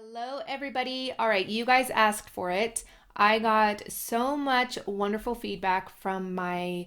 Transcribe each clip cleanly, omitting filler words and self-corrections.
Hello, everybody. All right, you guys asked for it. I got so much wonderful feedback from my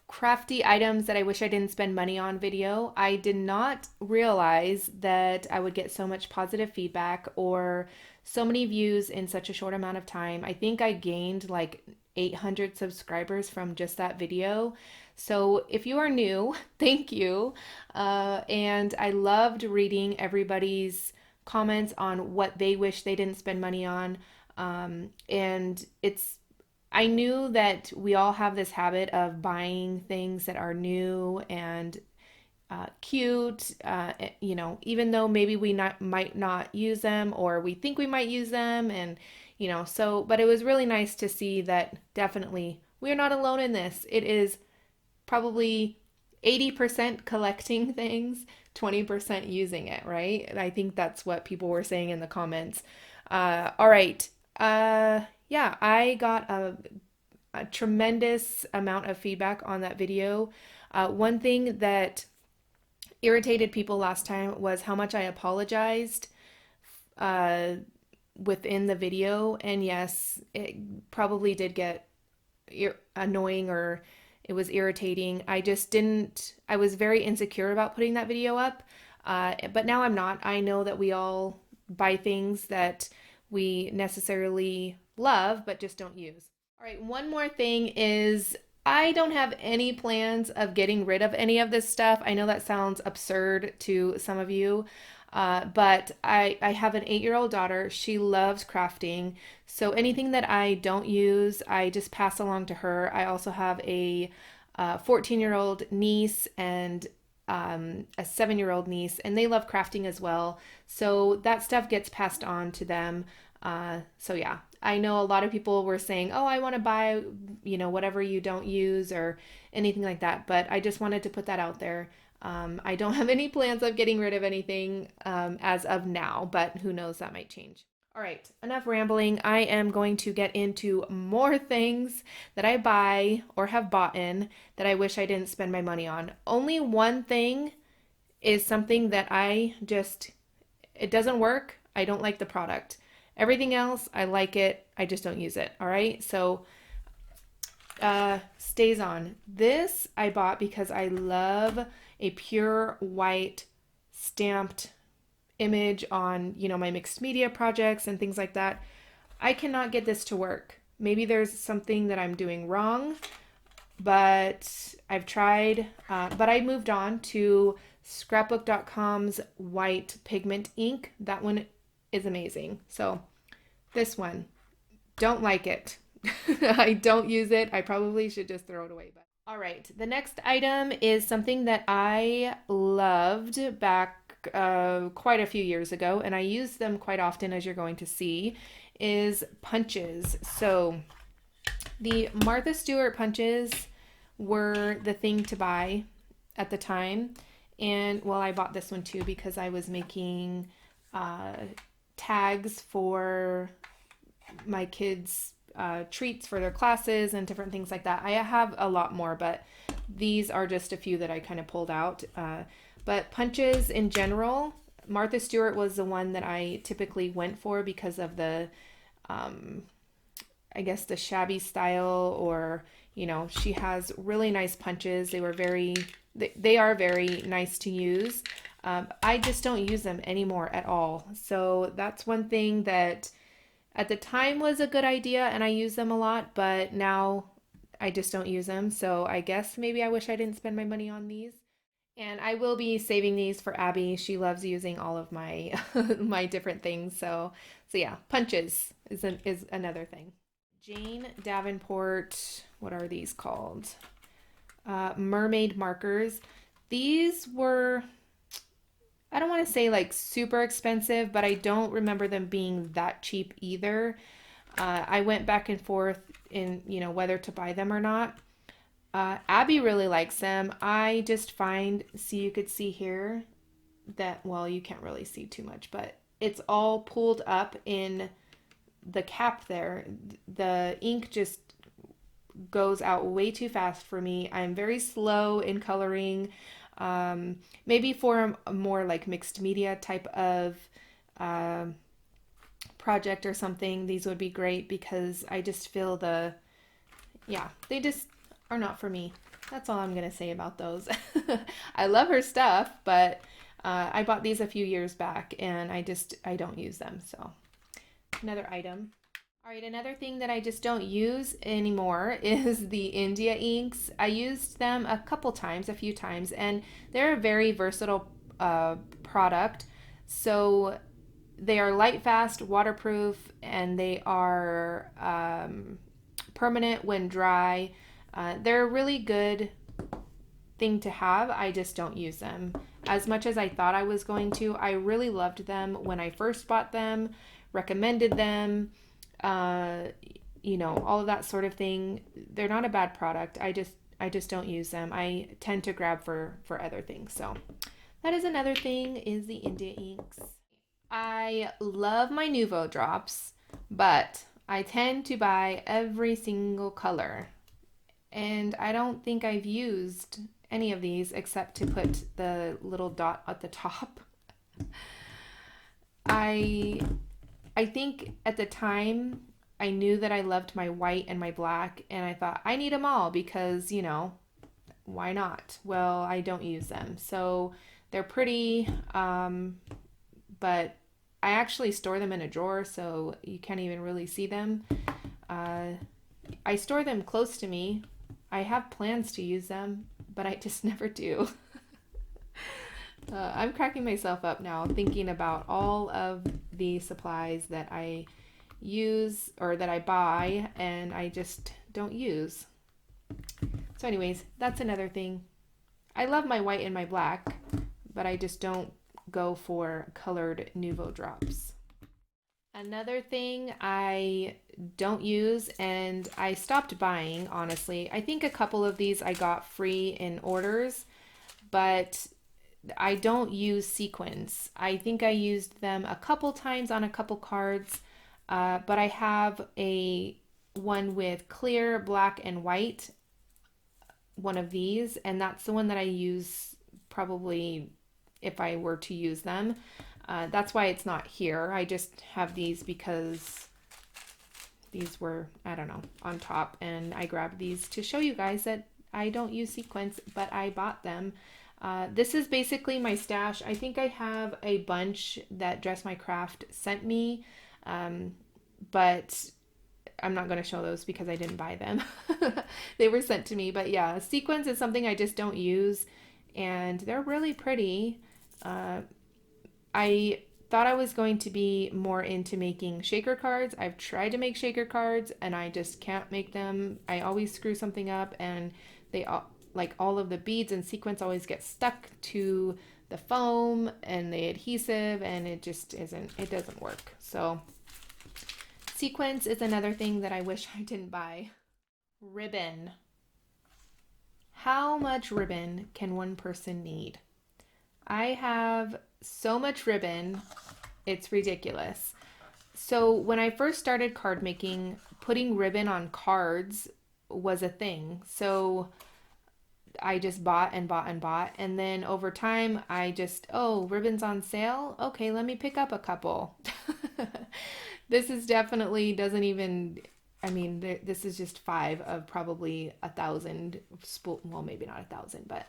crafty items that I wish I didn't spend money on video. I did not realize that I would get so much positive feedback or so many views in such a short amount of time. I think I gained like 800 subscribers from just that video. So if you are new, thank you. And I loved reading everybody's comments on what they wish they didn't spend money on. And I knew that we all have this habit of buying things that are new and cute, even though maybe might not use them or we think we might use them. And, but it was really nice to see that definitely we are not alone in this. It is probably 80% collecting things, 20% using it, right? And I think that's what people were saying in the comments. All right. Yeah, I got a tremendous amount of feedback on that video. One thing that irritated people last time was how much I apologized uh, within the video. And yes, it probably did get annoying or it was irritating. I was very insecure about putting that video up. But now I'm not. I know that we all buy things that we necessarily love, but just don't use. All right, one more thing is I don't have any plans of getting rid of any of this stuff. I know that sounds absurd to some of you, but I have an 8-year-old daughter. She loves crafting. So anything that I don't use, I just pass along to her. I also have a 14-year-old niece and a 7-year-old niece, and they love crafting as well. So that stuff gets passed on to them. So yeah, I know a lot of people were saying, "Oh, I want to buy, whatever you don't use or anything like that." But I just wanted to put that out there. I don't have any plans of getting rid of anything as of now, but who knows, that might change. All right, enough rambling. I am going to get into more things that I buy or have bought in that I wish I didn't spend my money on. Only one thing is something that it doesn't work. I don't like the product. Everything else, I like it. I just don't use it. All right. So, stays on. This I bought because I love a pure white stamped image on, my mixed media projects and things like that. I cannot get this to work. Maybe there's something that I'm doing wrong, but I've tried. But I moved on to scrapbook.com's white pigment ink. That one is amazing. So this one, don't like it. I don't use it. I probably should just throw it away. But all right, the next item is something that I loved back quite a few years ago, and I use them quite often, as you're going to see, is punches. So the Martha Stewart punches were the thing to buy at the time. And well, I bought this one too because I was making uh, tags for my kids' treats for their classes and different things like that. I have a lot more, but these are just a few that I kind of pulled out. But punches in general, Martha Stewart was the one that I typically went for because of um, I guess the shabby style, or she has really nice punches. They are very nice to use. I just don't use them anymore at all. So that's one thing that at the time was a good idea and I use them a lot, but now I just don't use them. So I guess maybe I wish I didn't spend my money on these. And I will be saving these for Abby. She loves using all of my my different things. So yeah, punches is another thing. Jane Davenport, what are these called? Mermaid markers. These were, I don't want to say like super expensive, but I don't remember them being that cheap either. I went back and forth in, whether to buy them or not. Abby really likes them. I just see, you could see here that, well, you can't really see too much, but it's all pulled up in the cap there. The ink just goes out way too fast for me. I'm very slow in coloring. Maybe for a more like mixed media type of um project or something, these would be great because I just feel yeah, they just are not for me. That's all I'm going to say about those. I love her stuff, but I bought these a few years back and I don't use them. So, another item. All right, another thing that I just don't use anymore is the India inks. I used them a few times, and they're a very versatile product. So they are light, fast, waterproof, and they are permanent when dry. They're a really good thing to have. I just don't use them as much as I thought I was going to. I really loved them when I first bought them, recommended them, uh, all of that sort of thing. They're not a bad product. I just don't use them. I tend to grab for other things. So that is another thing is the India inks. I love my Nouveau Drops, but I tend to buy every single color. And I don't think I've used any of these except to put the little dot at the top. I I think at the time I knew that I loved my white and my black, and I thought I need them all because, why not? Well, I don't use them. So they're pretty, but I actually store them in a drawer so you can't even really see them. Uh, I store them close to me. I have plans to use them, but I just never do. I'm cracking myself up now thinking about all of the supplies that I use or that I buy and I just don't use. So, anyways, that's another thing. I love my white and my black, but I just don't go for colored Nouveau Drops. Another thing I don't use and I stopped buying, honestly. I think a couple of these I got free in orders, but I don't use sequins. I think I used them a couple times on a couple cards, but I have a one with clear, black, and white, one of these, and that's the one that I use probably if I were to use them. That's why it's not here. I just have these because these were, I don't know, on top, and I grabbed these to show you guys that I don't use sequins, but I bought them. This is basically my stash. I think I have a bunch that Dress My Craft sent me, but I'm not going to show those because I didn't buy them. They were sent to me, but yeah, sequins is something I just don't use, and they're really pretty. I thought I was going to be more into making shaker cards. I've tried to make shaker cards and I just can't make them. I always screw something up and they all, like all of the beads and sequins always get stuck to the foam and the adhesive and it doesn't work. So sequins is another thing that I wish I didn't buy. Ribbon. How much ribbon can one person need? I have so much ribbon, it's ridiculous. So when I first started card making, putting ribbon on cards was a thing. So I just bought and bought and bought. And then over time, oh, ribbon's on sale? Okay, let me pick up a couple. This is definitely doesn't even, I mean, this is just five of probably 1,000 well, maybe not 1,000, but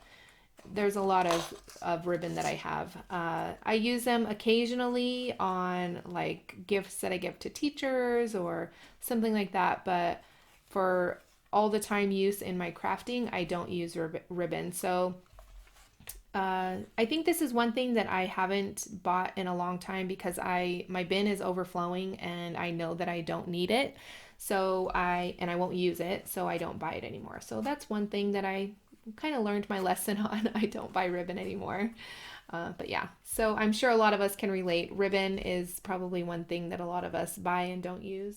there's a lot of ribbon that I have. I use them occasionally on like gifts that I give to teachers or something like that, but for all the time use in my crafting, I don't use ribbon. So I think this is one thing that I haven't bought in a long time because my bin is overflowing and I know that I don't need it. So I won't use it, so I don't buy it anymore. So that's one thing that I kind of learned my lesson on. I don't buy ribbon anymore. But yeah, so I'm sure a lot of us can relate. Ribbon is probably one thing that a lot of us buy and don't use.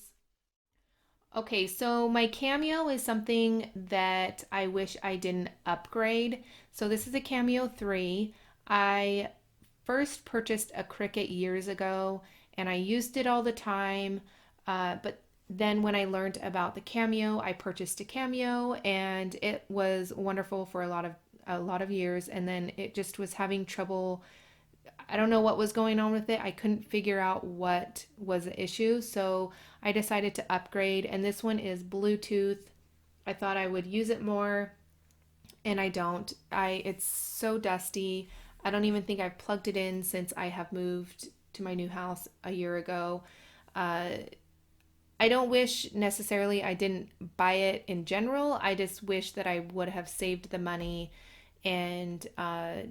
Okay, so my Cameo is something that I wish I didn't upgrade. So this is a Cameo 3. I first purchased a Cricut years ago and I used it all the time. But then when I learned about the Cameo, I purchased a Cameo and it was wonderful for a lot of years, and then it just was having trouble I don't know what was going on with it. I couldn't figure out what was the issue. So I decided to upgrade. And this one is Bluetooth. I thought I would use it more, and I don't. It's so dusty. I don't even think I've plugged it in since I have moved to my new house a year ago. Uh, I don't wish necessarily I didn't buy it in general. I just wish that I would have saved the money and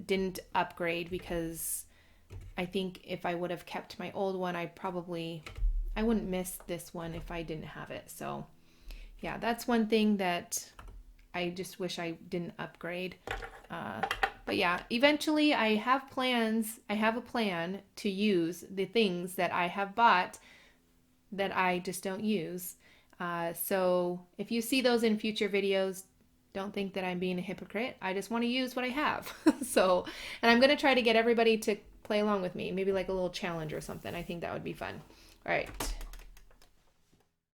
didn't upgrade, because I think if I would have kept my old one, I wouldn't miss this one if I didn't have it. So yeah, that's one thing that I just wish I didn't upgrade. Uh, but yeah, eventually I have plans. I have a plan to use the things that I have bought that I just don't use. So if you see those in future videos, don't think that I'm being a hypocrite. I just want to use what I have. So, and I'm going to try to get everybody to play along with me, maybe like a little challenge or something. I think that would be fun. All right.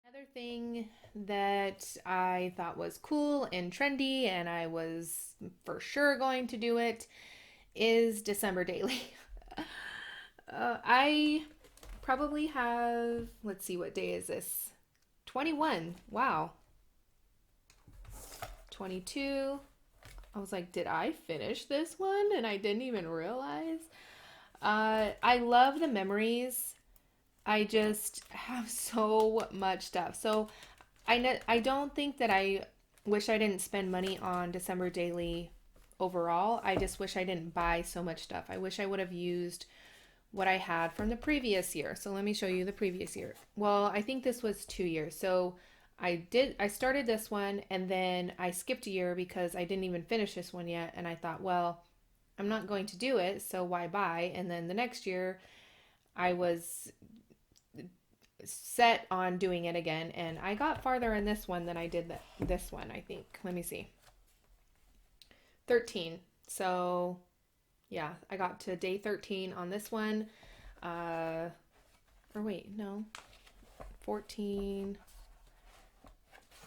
Another thing that I thought was cool and trendy, and I was for sure going to do it, is December Daily. I probably have, let's see, what day is this? 21. Wow. 22. I was like, did I finish this one? And I didn't even realize. I love the memories. I just have so much stuff. So I don't think that I wish I didn't spend money on December Daily overall. I just wish I didn't buy so much stuff. I wish I would have used what I had from the previous year. So let me show you the previous year. Well, I think this was 2 years. So I started this one and then I skipped a year because I didn't even finish this one yet. And I thought, well, I'm not going to do it, so why buy? And then the next year I was set on doing it again, and I got farther in this one than I did this one, I think. Let me see. 13. So yeah, I got to day 13 on this one. Or wait, no. 14.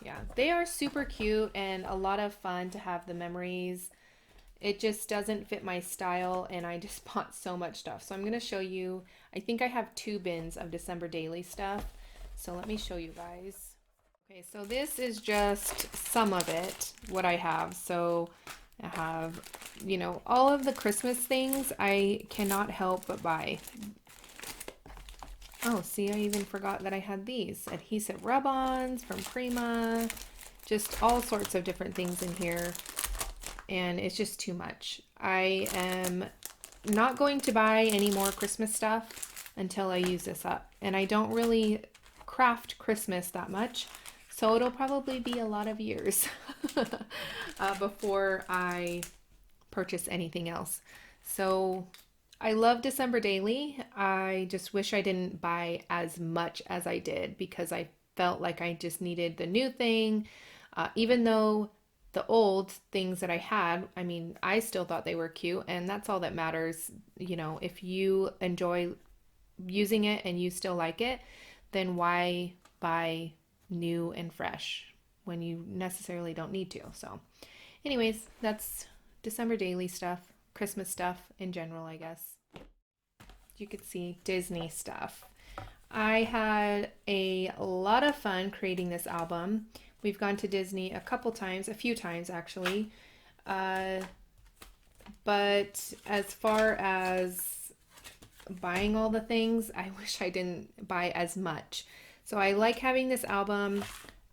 Yeah, they are super cute and a lot of fun to have the memories. It just doesn't fit my style, and I just bought so much stuff. So I'm going to show you. I think I have 2 bins of December Daily stuff. So let me show you guys. Okay, so this is just some of it, what I have. So I have, all of the Christmas things I cannot help but buy. Oh, see, I even forgot that I had these adhesive rub-ons from Prima. Just all sorts of different things in here. And it's just too much. I am not going to buy any more Christmas stuff until I use this up. And I don't really craft Christmas that much, so it'll probably be a lot of years before I purchase anything else. So I love December Daily. I just wish I didn't buy as much as I did, because I felt like I just needed the new thing, even though the old things that I had, I mean, I still thought they were cute, and that's all that matters. If you enjoy using it and you still like it, then why buy new and fresh when you necessarily don't need to? So anyways, that's December Daily stuff, Christmas stuff in general, I guess. You could see Disney stuff. I had a lot of fun creating this album. We've gone to Disney a few times actually. But as far as buying all the things, I wish I didn't buy as much. So I like having this album.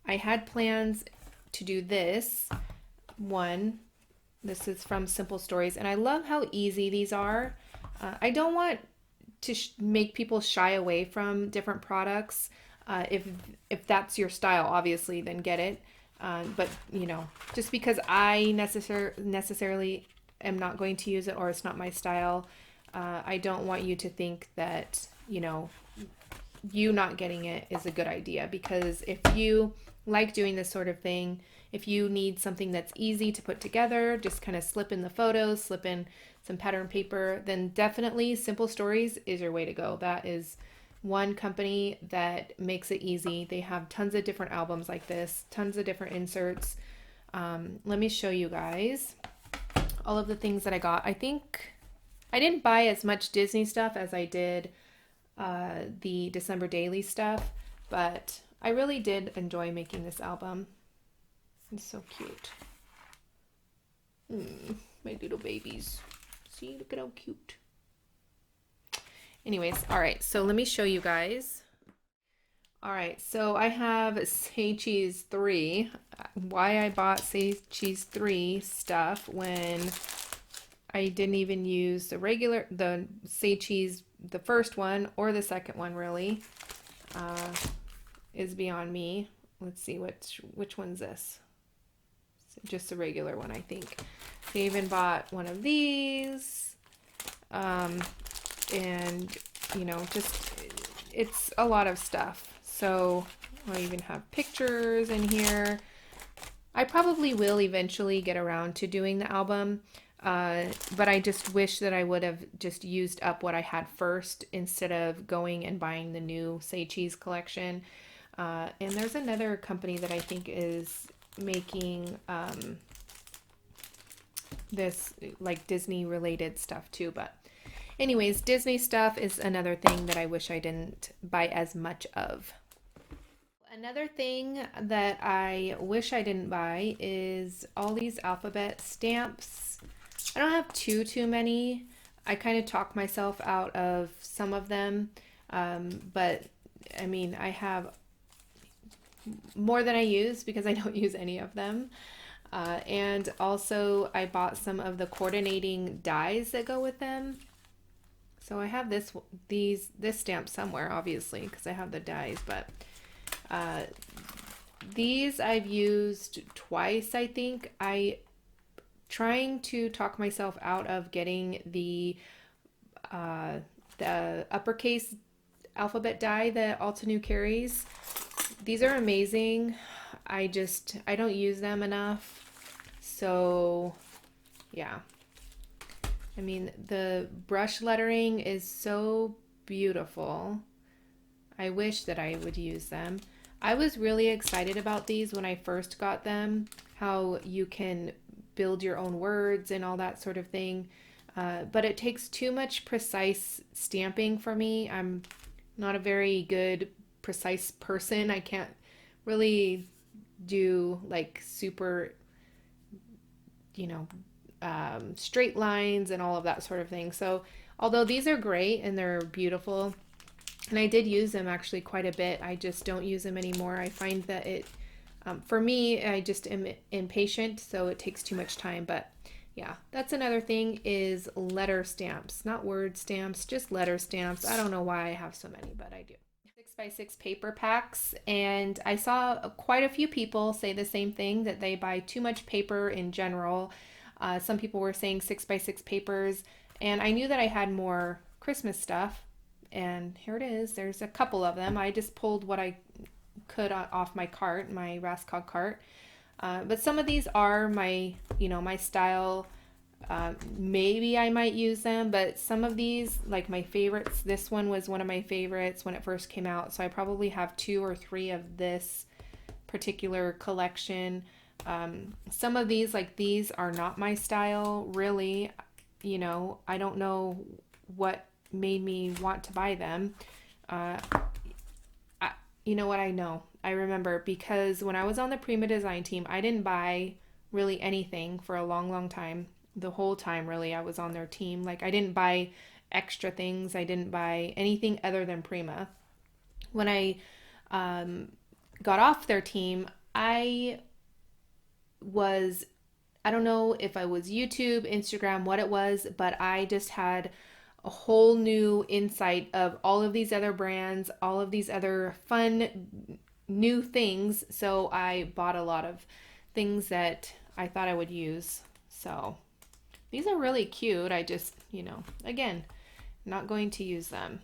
I had plans to do this one. This is from Simple Stories, and I love how easy these are. I don't want to make people shy away from different products. If that's your style, obviously, then get it. But just because I necessarily am not going to use it, or it's not my style, I don't want you to think that you not getting it is a good idea. Because if you like doing this sort of thing, if you need something that's easy to put together, just kind of slip in the photos, slip in some pattern paper, then definitely Simple Stories is your way to go. That is one company that makes it easy. They have tons of different albums like this, tons of different inserts. Let me show you guys all of the things that I got. I think I didn't buy as much Disney stuff as I did the December Daily stuff, but I really did enjoy making this album. It's so cute. My little babies. See, look at how cute. Anyways, all right, so let me show you guys. All right, so I have Say Cheese 3. Why I bought Say Cheese 3 stuff when I didn't even use the Say Cheese, the first one or the second one really, is beyond me. Let's see, which one's this? Just a regular one, I think. I even bought one of these. And, you know, just, it's a lot of stuff. So I even have pictures in here. I probably will eventually get around to doing the album. But I just wish that I would have just used up what I had first instead of going and buying the new Say Cheese collection. And there's another company that I think is making this like Disney related stuff too. But anyways, Disney stuff is another thing that I wish I didn't buy as much of. Another thing that I wish I didn't buy is all these alphabet stamps. I don't have too many. I kind of talk myself out of some of them, but I mean, I have more than I use because I don't use any of them. And also I bought some of the coordinating dies that go with them. So I have this stamp somewhere, obviously, because I have the dies, but these I've used twice, I think. Trying to talk myself out of getting the uppercase alphabet die that Altenew carries. These are amazing. I don't use them enough. So yeah. I mean, the brush lettering is so beautiful. I wish that I would use them. I was really excited about these when I first got them, how you can build your own words and all that sort of thing. But it takes too much precise stamping for me. I'm not a very good precise person. I can't really do like super, you know, straight lines and all of that sort of thing. So although these are great and they're beautiful, and I did use them actually quite a bit, I just don't use them anymore. I find that for me, I just am impatient, so it takes too much time. But yeah, that's another thing is letter stamps, not word stamps, just letter stamps. I don't know why I have so many, but I do. 6x6 paper packs, and I saw quite a few people say the same thing, that they buy too much paper in general. Some people were saying 6x6 papers, and I knew that I had more Christmas stuff, and here it is. There's a couple of them. I just pulled what I could off my cart, my Rascog cart. But some of these are my, my style. Maybe I might use them, but some of these, like my favorites, this one was one of my favorites when it first came out. So I probably have 2 or 3 of this particular collection. Some of these, like these, are not my style, really. I don't know what made me want to buy them. You know what? I know. I remember because when I was on the Prima design team, I didn't buy really anything for a long time. The whole time, really, I was on their team. Like, I didn't buy extra things. I didn't buy anything other than Prima. When I got off their team, I don't know if I was YouTube, Instagram, what it was, but I just had a whole new insight of all of these other brands, all of these other fun new things. So I bought a lot of things that I thought I would use. So these are really cute. I just, again, not going to use them.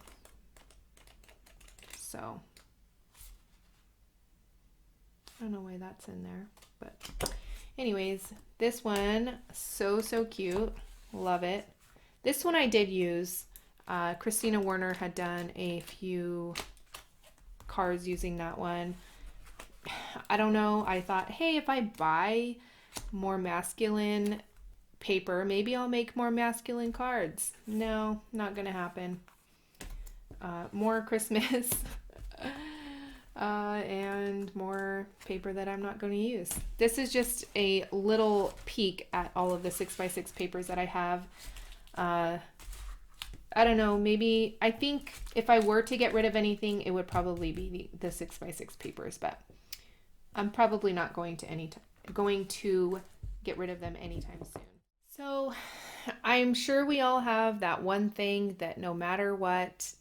So I don't know why that's in there, but anyways, this one, so cute. Love it. This one I did use. Christina Werner had done a few cards using that one. I don't know. I thought, hey, if I buy more masculine paper. Maybe I'll make more masculine cards. No, not gonna happen. More Christmas and more paper that I'm not going to use. This is just a little peek at all of the 6x6 papers that I have. I don't know, maybe I think if I were to get rid of anything, it would probably be the 6x6 papers, but I'm probably not going to get rid of them anytime soon. So I'm sure we all have that one thing that no matter what,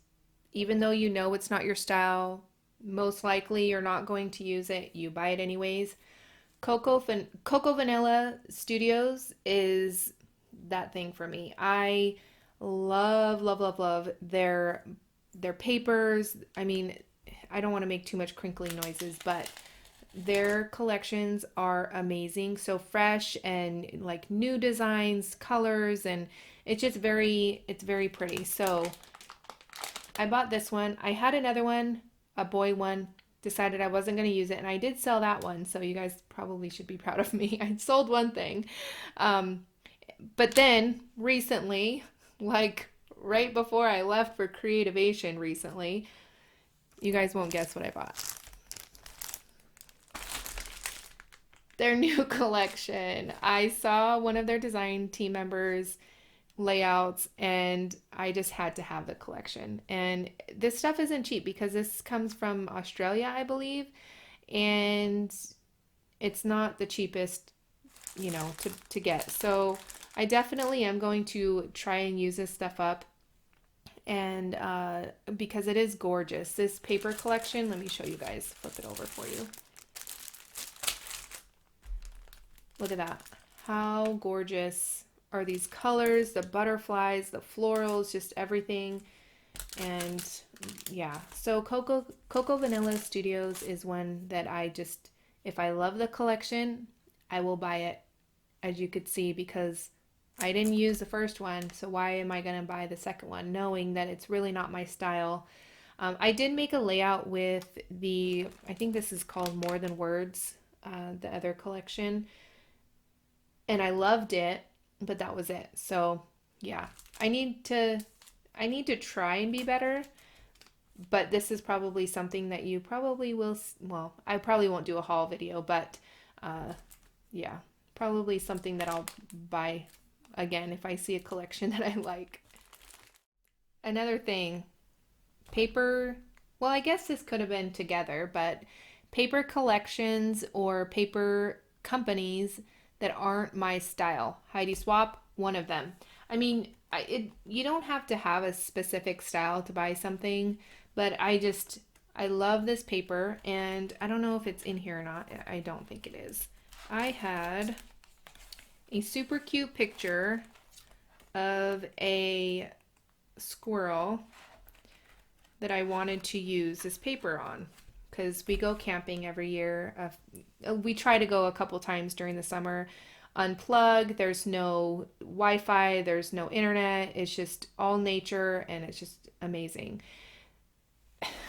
even though you know it's not your style, most likely you're not going to use it, you buy it anyways. Coco Vanilla Studios is that thing for me. I love, love, love, love their papers. I mean, I don't want to make too much crinkling noises, but their collections are amazing. So fresh and like new designs, colors, and it's very pretty. So I bought this one. I had another one, a boy one, decided I wasn't going to use it, and I did sell that one. So you guys probably should be proud of me. I sold one thing. But then recently, like right before I left for Creativation recently, you guys won't guess what I bought. Their new collection. I saw one of their design team members layouts and I just had to have the collection. And this stuff isn't cheap because this comes from Australia, I believe, and it's not the cheapest, to get. So I definitely am going to try and use this stuff up and because it is gorgeous. This paper collection, let me show you guys, flip it over for you. Look at that. How gorgeous are these colors, the butterflies, the florals, just everything. And yeah, so Coco Vanilla Studios is one that if I love the collection, I will buy it, as you could see, because I didn't use the first one, so why am I going to buy the second one, knowing that it's really not my style. I did make a layout with I think this is called More Than Words, the other collection, and I loved it, but that was it. So yeah, I need to try and be better, but this is probably something that you probably will, well, I probably won't do a haul video, but yeah, probably something that I'll buy again if I see a collection that I like. Another thing, paper, well, I guess this could have been together, but paper collections or paper companies that aren't my style. Heidi Swap, one of them. I mean, you don't have to have a specific style to buy something, but I love this paper, and I don't know if it's in here or not. I don't think it is. I had a super cute picture of a squirrel that I wanted to use this paper on, because we go camping every year. We try to go a couple times during the summer. Unplug, there's no Wi-Fi, there's no internet. It's just all nature, and it's just amazing.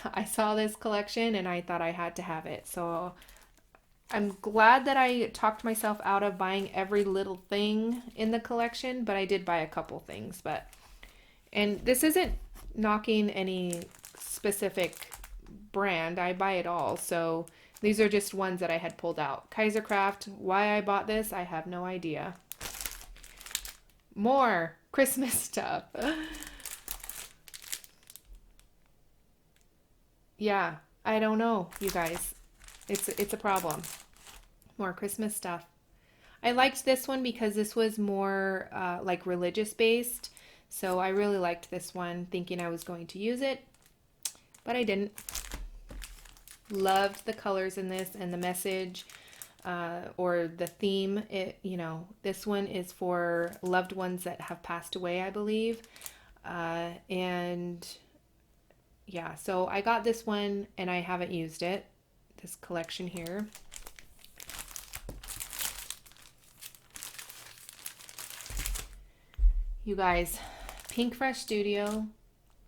I saw this collection and I thought I had to have it. So I'm glad that I talked myself out of buying every little thing in the collection, but I did buy a couple things. And this isn't knocking any specific brand. I buy it all. So these are just ones that I had pulled out. Kaisercraft, why I bought this, I have no idea. More Christmas stuff. Yeah, I don't know, you guys. It's a problem. More Christmas stuff. I liked this one because this was more like religious based. So I really liked this one, thinking I was going to use it, but I didn't. Loved the colors in this and the message or the theme. This one is for loved ones that have passed away, I believe. And yeah, so I got this one and I haven't used it. This collection here. You guys, Pink Fresh Studio,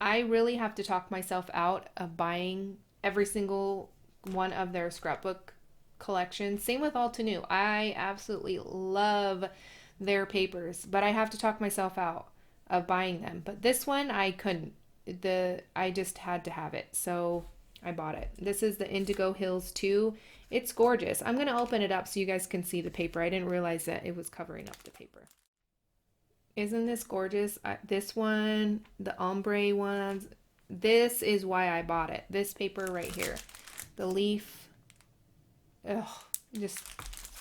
I really have to talk myself out of buying every single one of their scrapbook collections. Same with All To New. I absolutely love their papers, but I have to talk myself out of buying them. But this one I couldn't. I just had to have it. So I bought it. This is the Indigo Hills 2. It's gorgeous. I'm going to open it up so you guys can see the paper. I didn't realize that it was covering up the paper. Isn't this gorgeous? This one, the ombre ones, this is why I bought it. This paper right here. The leaf. Ugh, just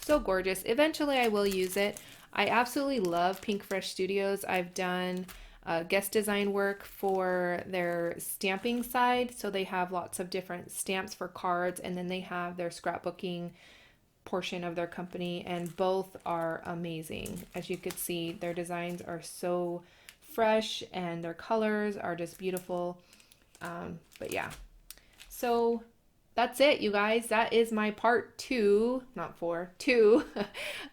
so gorgeous. Eventually I will use it. I absolutely love Pink Fresh Studios. I've done guest design work for their stamping side. So they have lots of different stamps for cards, and then they have their scrapbooking portion of their company, and both are amazing. As you could see, their designs are so fresh and their colors are just beautiful. But yeah, so that's it, you guys. That is my part two, not four, two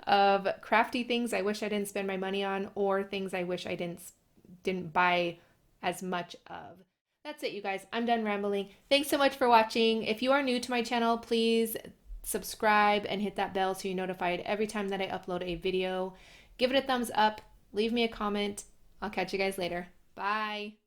of crafty things I wish I didn't spend my money on, or things I wish I didn't buy as much of. That's it, you guys. I'm done rambling. Thanks so much for watching. If you are new to my channel, please subscribe and hit that bell so you're notified every time that I upload a video. Give it a thumbs up. Leave me a comment. I'll catch you guys later. Bye.